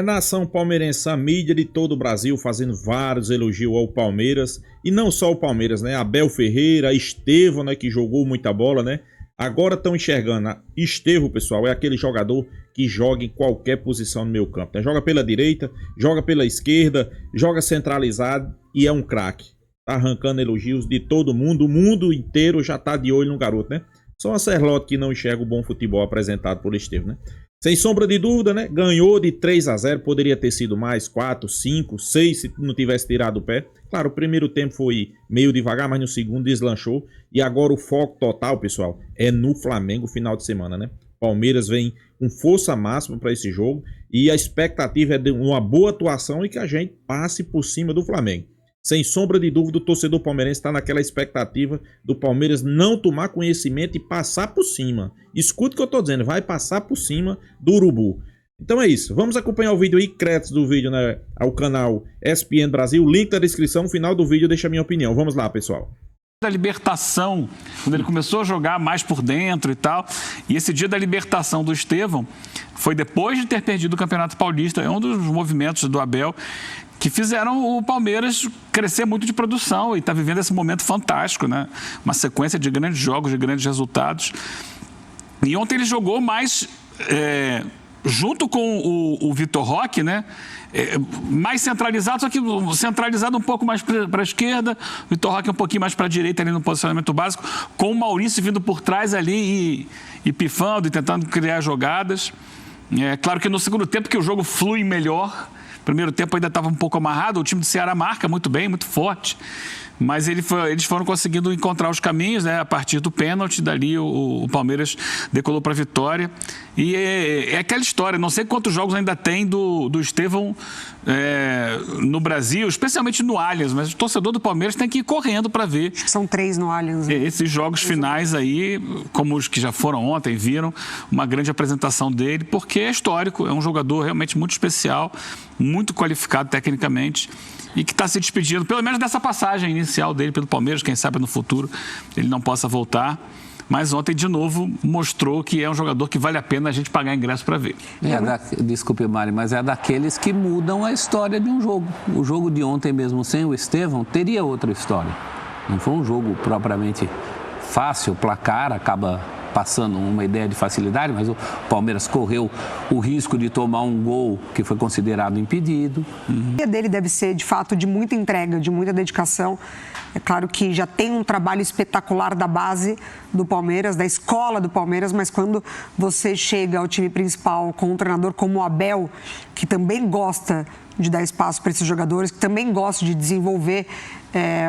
Nação palmeirense, a mídia de todo o Brasil fazendo vários elogios ao Palmeiras. E não só o Palmeiras, né? Abel Ferreira, Estevão, né? Que jogou muita bola, né? Agora estão enxergando. Estevão, pessoal, é aquele jogador que joga em qualquer posição no meio campo, né? Joga pela direita, joga pela esquerda, joga centralizado e é um craque. Tá arrancando elogios de todo mundo. O mundo inteiro já tá de olho no garoto, né? Só a Serlote que não enxerga o bom futebol apresentado por Estevão, né? Sem sombra de dúvida, né? Ganhou de 3-0, poderia ter sido mais 4, 5, 6 se não tivesse tirado o pé. Claro, o primeiro tempo foi meio devagar, mas no segundo deslanchou. E agora o foco total, pessoal, é no Flamengo final de semana, né? Palmeiras vem com força máxima para esse jogo e a expectativa é de uma boa atuação e que a gente passe por cima do Flamengo. Sem sombra de dúvida, o torcedor palmeirense está naquela expectativa do Palmeiras não tomar conhecimento e passar por cima. Escuta o que eu estou dizendo, vai passar por cima do Urubu. Então é isso, vamos acompanhar o vídeo aí, créditos do vídeo, né, ao canal ESPN Brasil, link na descrição, no final do vídeo deixa a minha opinião. Vamos lá, pessoal. Da libertação, quando ele começou a jogar mais por dentro e tal, e esse dia da libertação do Estevão foi depois de ter perdido o Campeonato Paulista, é um dos movimentos do Abel que fizeram o Palmeiras crescer muito de produção e está vivendo esse momento fantástico, né? Uma sequência de grandes jogos, de grandes resultados. E ontem ele jogou mais junto com o Vitor Roque, né? Mais centralizado, só que centralizado um pouco mais para a esquerda, o Vitor Roque um pouquinho mais para a direita ali no posicionamento básico, com o Maurício vindo por trás ali e pifando e tentando criar jogadas. É claro que no segundo tempo que o jogo flui melhor. Primeiro tempo ainda estava um pouco amarrado, o time do Ceará marca muito bem, muito forte, mas eles foram conseguindo encontrar os caminhos, né? A partir do pênalti, dali o Palmeiras decolou para a vitória. E é aquela história, não sei quantos jogos ainda tem do Estevão no Brasil, especialmente no Allianz, mas o torcedor do Palmeiras tem que ir correndo para ver. Acho que são 3 no Allianz. Né? Esses jogos finais aí, como os que já foram ontem, viram uma grande apresentação dele, porque é histórico, é um jogador realmente muito especial, muito qualificado tecnicamente e que está se despedindo, pelo menos dessa passagem inicial dele pelo Palmeiras, quem sabe no futuro ele não possa voltar. Mas ontem, de novo, mostrou que é um jogador que vale a pena a gente pagar ingresso para ver. Desculpe, Mari, mas é daqueles que mudam a história de um jogo. O jogo de ontem mesmo, sem o Estevão, teria outra história. Não foi um jogo propriamente fácil, o placar acaba passando uma ideia de facilidade, mas o Palmeiras correu o risco de tomar um gol que foi considerado impedido. A ideia dele deve ser, de fato, de muita entrega, de muita dedicação. É claro que já tem um trabalho espetacular da base do Palmeiras, da escola do Palmeiras, mas quando você chega ao time principal com um treinador como o Abel, que também gosta de dar espaço para esses jogadores, que também gosta de desenvolver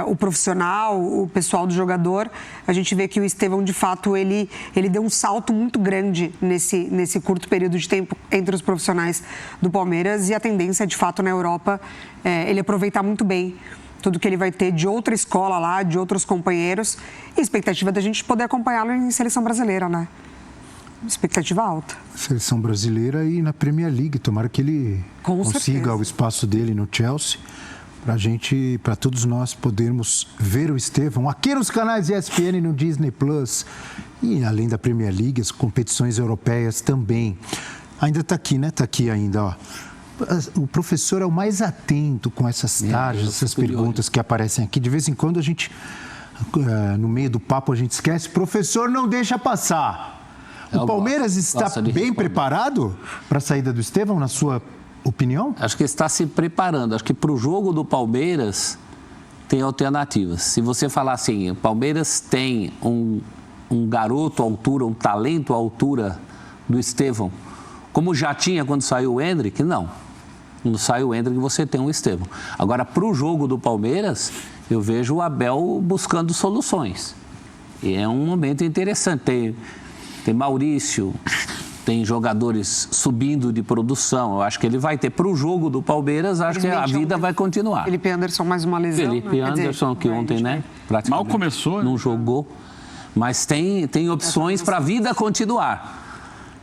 o profissional, o pessoal do jogador, a gente vê que o Estevão, de fato, ele deu um salto muito grande nesse curto período de tempo entre os profissionais do Palmeiras e a tendência, de fato, na Europa, ele aproveitar muito bem tudo que ele vai ter de outra escola lá, de outros companheiros, e a expectativa da gente poder acompanhá-lo em seleção brasileira, né? Expectativa alta. Seleção brasileira e na Premier League, tomara que ele consiga o espaço dele no Chelsea, para todos nós podermos ver o Estevão aqui nos canais ESPN, no Disney Plus, e além da Premier League, as competições europeias também. Ainda está aqui, né? Está aqui ainda, ó. O professor é o mais atento com essas tarjas, essas perguntas que aparecem aqui. De vez em quando a gente, no meio do papo, a gente esquece. Professor, não deixa passar. O Palmeiras está bem preparado para a saída do Estevão, na sua opinião? Acho que está se preparando. Acho que para o jogo do Palmeiras tem alternativas. Se você falar assim, o Palmeiras tem um garoto à altura, um talento à altura do Estevão, como já tinha quando saiu o Endrick, não. Quando sai o Endrick, você tem o Estevão. Agora, para o jogo do Palmeiras, eu vejo o Abel buscando soluções. E é um momento interessante. Tem Maurício, tem jogadores subindo de produção. Eu acho que ele vai ter. Para o jogo do Palmeiras, acho que a vida vai continuar. Felipe Anderson, mais uma lesão. Felipe Anderson, que ontem, né? Mal começou. Não jogou. Mas tem opções para a vida continuar.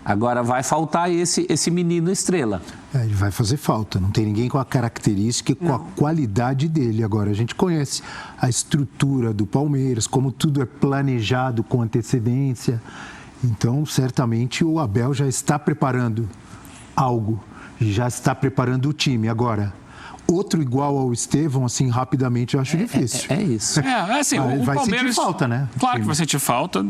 Agora vai faltar esse menino estrela. Ele vai fazer falta. Não tem ninguém com a característica e com a qualidade dele. Agora, a gente conhece a estrutura do Palmeiras, como tudo é planejado com antecedência. Então, certamente, o Abel já está preparando algo. já está preparando o time. Agora, outro igual ao Estevão, assim, rapidamente, eu acho difícil. É isso. Assim, o vai Palmeiras... sentir falta, né? Claro que vai sentir falta.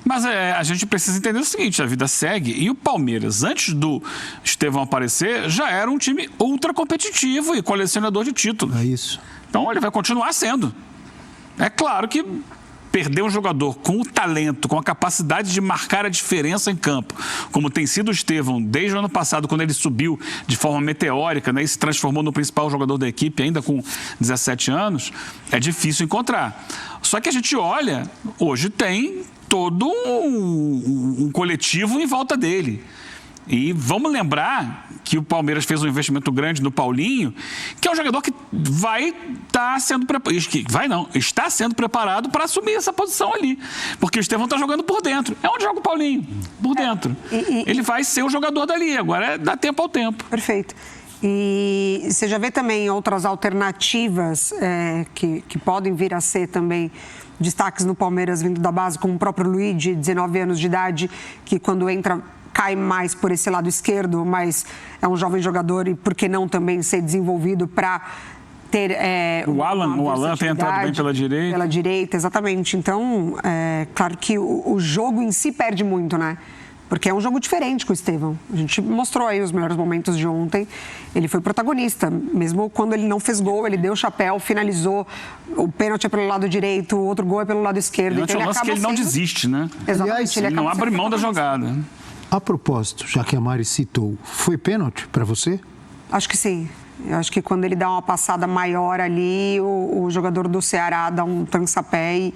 Mas a gente precisa entender o seguinte, a vida segue. E o Palmeiras, antes do Estevão aparecer, já era um time ultra competitivo e colecionador de títulos. É isso. Então, ele vai continuar sendo. É claro que perder um jogador com o talento, com a capacidade de marcar a diferença em campo, como tem sido o Estevão desde o ano passado, quando ele subiu de forma meteórica, né, e se transformou no principal jogador da equipe, ainda com 17 anos, é difícil encontrar. Só que a gente olha, hoje tem todo um coletivo em volta dele. E vamos lembrar que o Palmeiras fez um investimento grande no Paulinho, que é um jogador que está sendo preparado para assumir essa posição ali. Porque o Estevão está jogando por dentro. É onde joga o Paulinho, por dentro. Ele vai ser o jogador dali, agora dá tempo ao tempo. Perfeito. E você já vê também outras alternativas que podem vir a ser também destaques no Palmeiras vindo da base, como o próprio Luiz, de 19 anos de idade, que quando entra cai mais por esse lado esquerdo, mas é um jovem jogador e por que não também ser desenvolvido para ter o Alan tem entrado bem pela direita. Pela direita, exatamente. Então, claro que o jogo em si perde muito, né? Porque é um jogo diferente com o Estevão. A gente mostrou aí os melhores momentos de ontem. Ele foi protagonista. Mesmo quando ele não fez gol, ele deu o chapéu, finalizou. O pênalti é pelo lado direito, o outro gol é pelo lado esquerdo. Então, ele acaba que ele não desiste, né? Exatamente. Ele não abre mão da jogada. A propósito, já que a Mari citou, foi pênalti para você? Acho que sim. Eu acho que quando ele dá uma passada maior ali, o jogador do Ceará dá um tançapé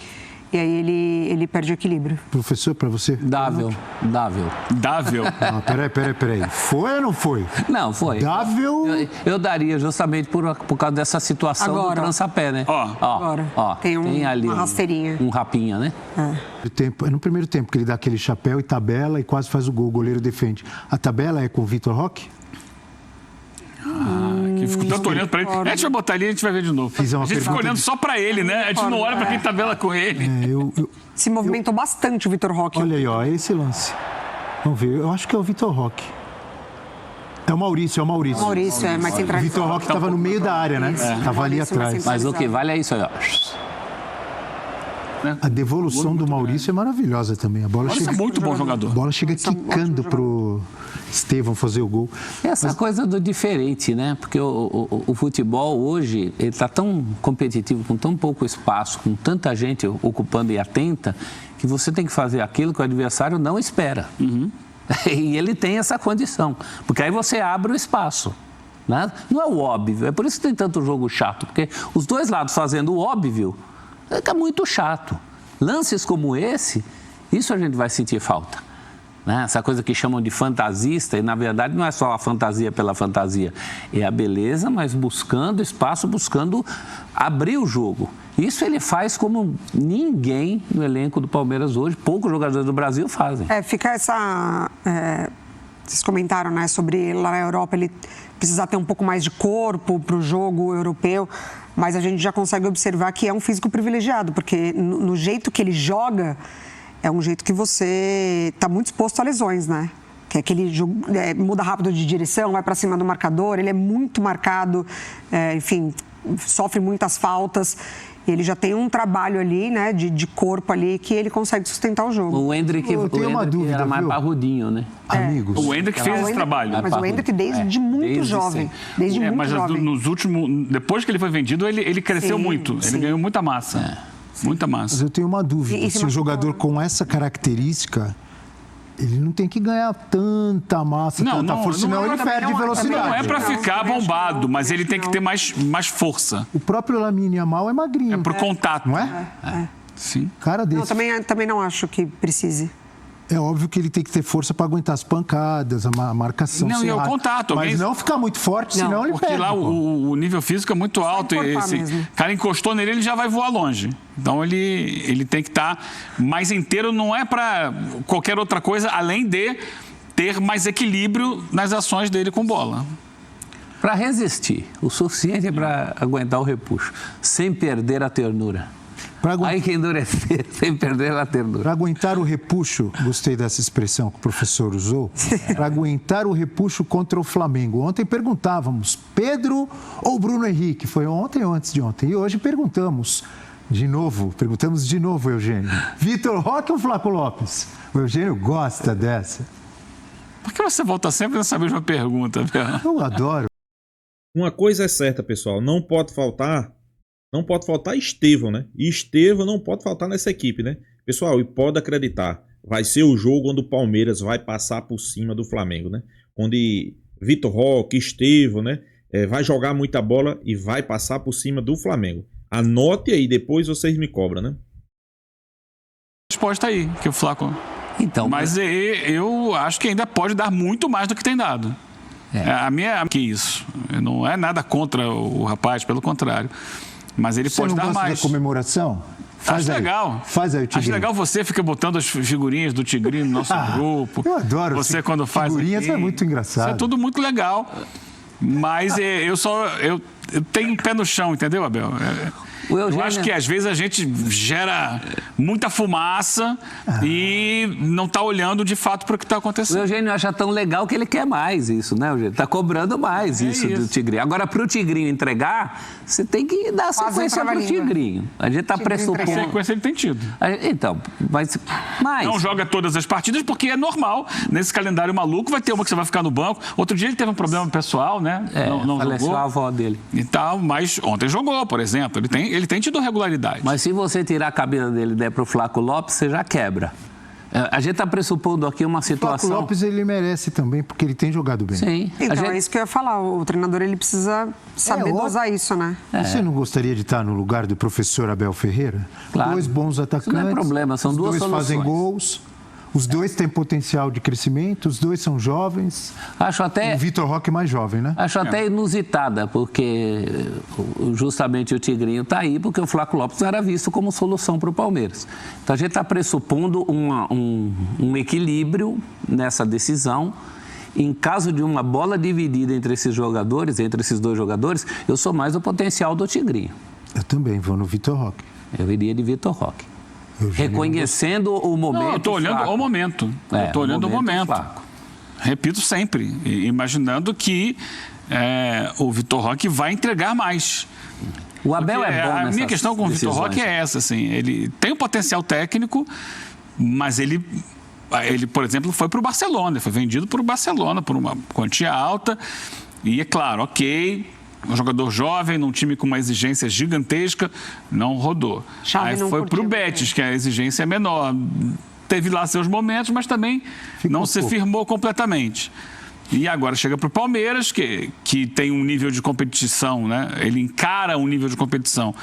e aí ele perde o equilíbrio. Professor, para você? Dável. Não, peraí. Foi ou não foi? Não, foi. Dável... Eu daria justamente por causa dessa situação agora, do trançapé, né? Ó, tem ali uma rasteirinha. Um rapinha, né? É no primeiro tempo que ele dá aquele chapéu e tabela e quase faz o gol, o goleiro defende. A tabela é com o Vitor Roque? Que ficou tanto olhando pra ele. A gente vai botar ali e a gente vai ver de novo. A gente fica olhando só pra ele, né? A gente não olha pra quem tabela com ele. Se movimentou bastante o Vitor Roque. Olha aí, ó, esse lance. Vamos ver, eu acho que é o Vitor Roque. É o Maurício. Maurício, mais centralizado. O Vitor Roque estava no meio da área, né? Estava ali atrás. Mas o que vale é isso aí, ó. A devolução do Maurício é maravilhosa também. A bola chega, é muito bom jogador. A bola chega quicando pro Estevão fazer o gol. Essa coisa do diferente, né? Porque o futebol hoje, ele está tão competitivo, com tão pouco espaço, com tanta gente ocupando e atenta, que você tem que fazer aquilo que o adversário não espera. E ele tem essa condição, porque aí você abre o espaço. Né? Não é o óbvio, é por isso que tem tanto jogo chato, porque os dois lados fazendo o óbvio, fica muito chato. Lances como esse, isso a gente vai sentir falta. Né? Essa coisa que chamam de fantasista, e na verdade não é só a fantasia pela fantasia, é a beleza, mas buscando espaço, buscando abrir o jogo. Isso ele faz como ninguém no elenco do Palmeiras hoje, poucos jogadores do Brasil fazem. Fica essa... Vocês comentaram, né, sobre lá na Europa ele precisar ter um pouco mais de corpo para o jogo europeu, mas a gente já consegue observar que é um físico privilegiado, porque no jeito que ele joga, é um jeito que você está muito exposto a lesões, né? Que é aquele jogo, muda rápido de direção, vai para cima do marcador, ele é muito marcado, enfim, sofre muitas faltas. E ele já tem um trabalho ali, né, de corpo ali, que ele consegue sustentar o jogo. O Hendrick era mais parrudinho, né? Amigos. O Hendrick fez esse trabalho. Mas o Hendrick desde muito jovem. Desde muito mas jovem. Nos últimos, depois que ele foi vendido, ele cresceu muito. Ele ganhou muita massa. Muita massa. Mas eu tenho uma dúvida. Se o jogador com essa característica, ele não tem que ganhar tanta massa, tanta força, senão ele perde velocidade. Não é para ficar bombado, mas ele tem que ter mais força. O próprio Lamine Yamal é magrinho. É pro contato. Não é? Sim. Cara desse. Não, também não acho que precise. É óbvio que ele tem que ter força para aguentar as pancadas, a marcação. Não, e o contato. Mas não ficar muito forte, senão ele perde. Porque lá o nível físico é muito alto. E o cara encostou nele, ele já vai voar longe. Então ele tem que estar mais inteiro, não é para qualquer outra coisa, além de ter mais equilíbrio nas ações dele com bola. Para resistir, o suficiente para aguentar o repuxo, sem perder a ternura. Aí que endurecer, sem perder a ternura. Para aguentar o repuxo, gostei dessa expressão que o professor usou, para aguentar o repuxo contra o Flamengo. Ontem perguntávamos, Pedro ou Bruno Henrique? Foi ontem ou antes de ontem? E hoje perguntamos de novo, Eugênio. Vitor Roque ou Flaco Lopes? O Eugênio gosta dessa. Por que você volta sempre nessa mesma pergunta, Bel? Eu adoro. Uma coisa é certa, pessoal, não pode faltar Estevão, né? E Estevão não pode faltar nessa equipe, né? Pessoal, e pode acreditar, vai ser o jogo onde o Palmeiras vai passar por cima do Flamengo, né? Onde Vitor Roque, Estevão, né? Vai jogar muita bola e vai passar por cima do Flamengo. Anote aí, depois vocês me cobram, né? Resposta aí, que o Flaco... Então, mas eu acho que ainda pode dar muito mais do que tem dado. A minha que isso. Não é nada contra o rapaz, pelo contrário. Mas ele pode dar mais. Você não gosta da comemoração? Acho legal. Faz aí o Tigrinho. Acho legal você fica botando as figurinhas do Tigrinho no nosso grupo. Eu adoro. Você quando faz figurinhas é muito engraçado. Isso é tudo muito legal. Mas eu tenho pé no chão, entendeu, Abel? Eu acho que às vezes a gente gera muita fumaça e não está olhando de fato para o que está acontecendo. O Eugênio acha tão legal que ele quer mais isso, né, Eugênio? Está cobrando mais isso do Tigrinho. Agora, para o Tigrinho entregar, você tem que dar sequência para o Tigrinho. A gente está pressupondo... Sequência ele tem tido. Então, mas... Não joga todas as partidas porque é normal. Nesse calendário maluco vai ter uma que você vai ficar no banco. Outro dia ele teve um problema pessoal, né? Não faleceu jogou. A avó dele. E tal, mas ontem jogou, por exemplo. Ele tem tido regularidade. Mas se você tirar a cabine dele e der para o Flaco Lopes, você já quebra. A gente está pressupondo aqui uma situação... O Flaco Lopes ele merece também, porque ele tem jogado bem. Sim. Então, é isso que eu ia falar. O treinador ele precisa saber dosar isso, né? Você não gostaria de estar no lugar do professor Abel Ferreira? Claro. 2 bons atacantes. Isso não é problema, são duas soluções. Os 2 fazem gols. Os 2 têm potencial de crescimento, os 2 são jovens. Acho até... O Vitor Roque mais jovem, né? Acho até inusitada, porque justamente o Tigrinho está aí, porque o Flaco Lopes era visto como solução para o Palmeiras. Então a gente está pressupondo um equilíbrio nessa decisão. Em caso de uma bola dividida entre esses jogadores, entre esses 2 jogadores, eu sou mais do potencial do Tigrinho. Eu também vou no Vitor Roque. Eu iria de Vitor Roque. Reconhecendo o momento. Não, eu estou olhando o momento. Eu estou olhando o momento. Repito sempre, imaginando que o Vitor Roque vai entregar mais. O Abel é bom nessas A minha questão com o Vitor Roque é essa, assim, ele tem um potencial técnico, mas ele, por exemplo, foi para o Barcelona, foi vendido para o Barcelona por uma quantia alta e, é claro, um jogador jovem, num time com uma exigência gigantesca, não rodou. Aí foi para o Betis, que a exigência é menor. Teve lá seus momentos, mas também não se firmou completamente. E agora chega para o Palmeiras, que tem um nível de competição, né? Ele encara um nível de competição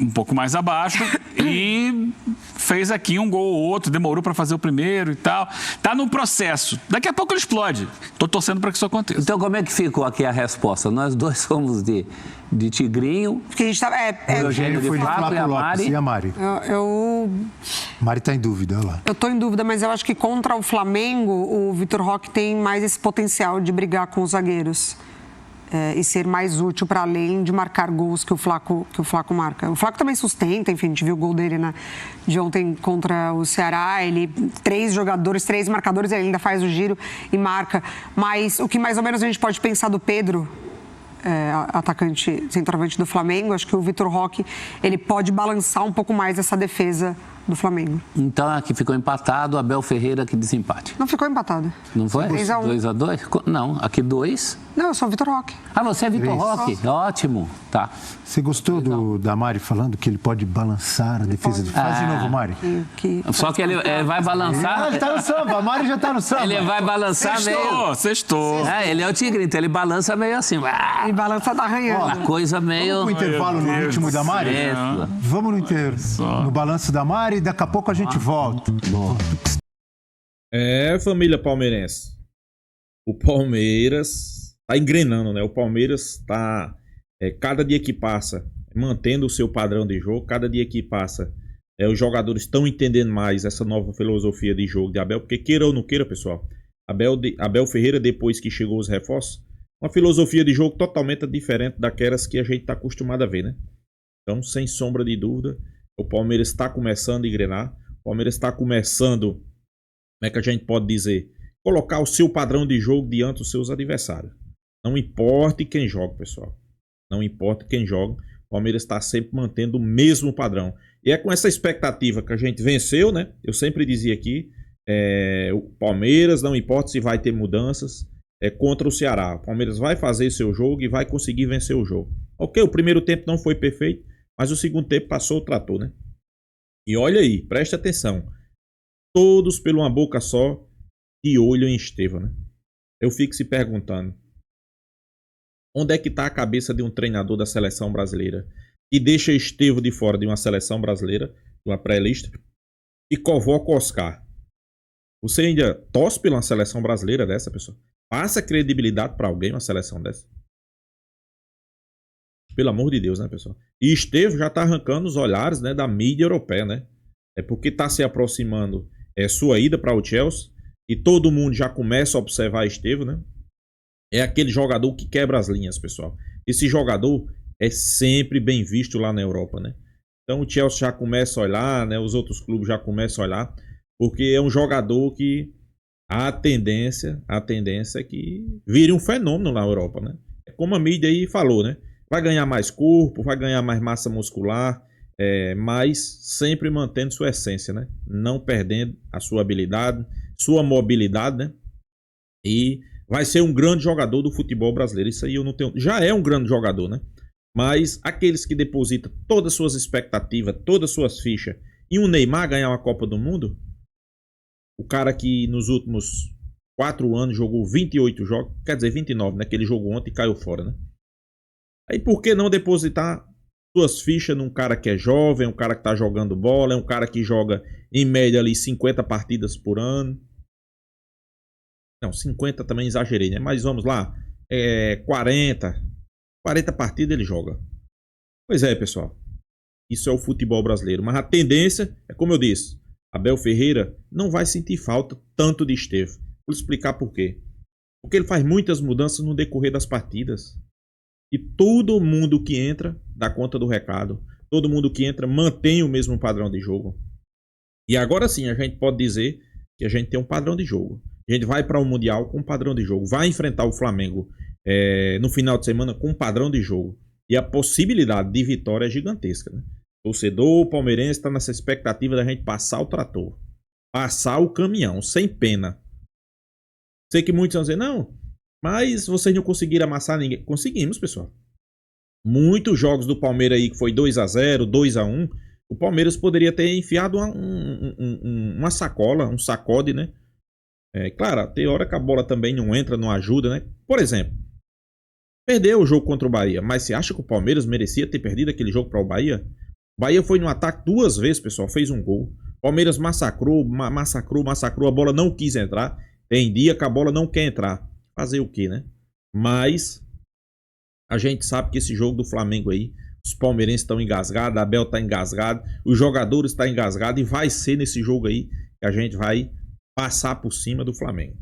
um pouco mais abaixo e fez aqui um gol ou outro, demorou para fazer o primeiro e tal. Tá no processo. Daqui a pouco ele explode. Tô torcendo para que isso aconteça. Então, como é que ficou aqui a resposta? Nós 2 somos de Tigrinho. Porque a gente tá, o Eugênio foi de Flaco Lopes e a Mari. Mari está em dúvida, olha lá. Eu estou em dúvida, mas eu acho que contra o Flamengo, o Vitor Roque tem mais esse potencial de brigar com os zagueiros. E ser mais útil para além de marcar gols que o Flaco marca. O Flaco também sustenta, enfim, a gente viu o gol dele de ontem contra o Ceará, 3 jogadores, 3 marcadores, ele ainda faz o giro e marca. Mas o que mais ou menos a gente pode pensar do Pedro, atacante, centroavante do Flamengo, acho que o Vitor Roque, ele pode balançar um pouco mais essa defesa do Flamengo. Então aqui ficou empatado, Abel Ferreira que desempate. Não ficou empatado. Não foi? 3-1. 2-2? Não, aqui 2. Não, eu sou o Vitor Roque. Você é Vitor Roque? Ótimo. Tá. Você gostou da Mari falando que ele pode balançar a defesa do... Faz de novo, Mari. Só que ele vai balançar... Ele tá no samba, a Mari já tá no samba. Ele vai balançar meio... Sextou. Ele é o tigre, então ele balança meio assim. Ele balança da arranhando. Uma coisa meio... Vamos pro intervalo no ritmo da Mari? Vamos no balanço da Mari e daqui a pouco a gente volta. Família palmeirense. O Palmeiras tá engrenando, né? O Palmeiras tá, cada dia que passa, mantendo o seu padrão de jogo. Cada dia que passa, os jogadores estão entendendo mais essa nova filosofia de jogo de Abel. Porque queira ou não queira, pessoal, Abel Ferreira, depois que chegou os reforços, uma filosofia de jogo totalmente diferente daquelas que a gente tá acostumado a ver, né? Então, sem sombra de dúvida, o Palmeiras está começando a engrenar. O Palmeiras está começando, como é que a gente pode dizer, colocar o seu padrão de jogo diante dos seus adversários. Não importa quem joga, pessoal. Não importa quem joga. O Palmeiras está sempre mantendo o mesmo padrão. E é com essa expectativa que a gente venceu, né? Eu sempre dizia aqui, o Palmeiras, não importa se vai ter mudanças, contra o Ceará. O Palmeiras vai fazer seu jogo e vai conseguir vencer o jogo. Ok, o primeiro tempo não foi perfeito, mas o segundo tempo passou o trator, né? E olha aí, preste atenção. Todos pela uma boca só, de olho em Estevão, né? Eu fico se perguntando, onde é que está a cabeça de um treinador da seleção brasileira que deixa Estevão de fora de uma seleção brasileira, de uma pré-lista, e convoca o Oscar? Você ainda torce pela uma seleção brasileira dessa, pessoa? Passa credibilidade para alguém uma seleção dessa? Pelo amor de Deus, né, pessoal? E Estevão já está arrancando os olhares, né, da mídia europeia, né? É porque está se aproximando sua ida para o Chelsea e todo mundo já começa a observar Estevão, né? É aquele jogador que quebra as linhas, pessoal. Esse jogador é sempre bem visto lá na Europa, né? Então o Chelsea já começa a olhar, né? Os outros clubes já começam a olhar, porque é um jogador que a tendência é que vire um fenômeno na Europa, né? É como a mídia aí falou, né? Vai ganhar mais corpo, vai ganhar mais massa muscular, mas sempre mantendo sua essência, né? Não perdendo a sua habilidade, sua mobilidade, né? E vai ser um grande jogador do futebol brasileiro. Isso aí eu não tenho... Já é um grande jogador, né? Mas aqueles que depositam todas as suas expectativas, todas as suas fichas em um Neymar ganhar uma Copa do Mundo, o cara que nos últimos 4 anos jogou 28 jogos, quer dizer 29, né? Que ele jogou ontem e caiu fora, né? Aí por que não depositar suas fichas num cara que é jovem, um cara que tá jogando bola, é um cara que joga em média ali 50 partidas por ano? Não, 50 também exagerei, né? Mas vamos lá, 40 partidas ele joga. Pois é, pessoal. Isso é o futebol brasileiro. Mas a tendência é, como eu disse, Abel Ferreira não vai sentir falta tanto de Estevão. Vou explicar por quê. Porque ele faz muitas mudanças no decorrer das partidas. E todo mundo que entra dá conta do recado. Todo mundo que entra mantém o mesmo padrão de jogo. E agora sim a gente pode dizer que a gente tem um padrão de jogo. A gente vai para o Mundial com um padrão de jogo. Vai enfrentar o Flamengo no final de semana com um padrão de jogo. E a possibilidade de vitória é gigantesca, né? O torcedor palmeirense está nessa expectativa da gente passar o trator. Passar o caminhão, sem pena. Sei que muitos vão dizer, não, mas vocês não conseguiram amassar ninguém. Conseguimos, pessoal. Muitos jogos do Palmeiras aí que foi 2-0, 2-1. O Palmeiras poderia ter enfiado uma sacola, um sacode, né? Claro, tem hora que a bola também não entra, não ajuda, né? Por exemplo, perdeu o jogo contra o Bahia, mas você acha que o Palmeiras merecia ter perdido aquele jogo para o Bahia? O Bahia foi no ataque 2 vezes, pessoal, fez um gol. O Palmeiras massacrou, a bola não quis entrar. Tem dia que a bola não quer entrar. Fazer o quê, né? Mas a gente sabe que esse jogo do Flamengo aí, os palmeirenses estão engasgados, a Abel está engasgado, os jogadores estão engasgados e vai ser nesse jogo aí que a gente vai passar por cima do Flamengo.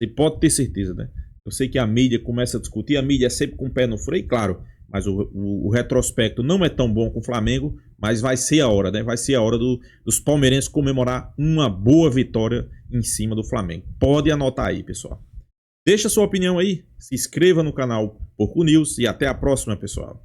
Você pode ter certeza, né? Eu sei que a mídia começa a discutir, a mídia é sempre com o pé no freio, claro, mas o retrospecto não é tão bom com o Flamengo, mas vai ser a hora, né? Vai ser a hora dos palmeirenses comemorar uma boa vitória em cima do Flamengo. Pode anotar aí, pessoal. Deixa sua opinião aí, se inscreva no canal Porco News e até a próxima, pessoal.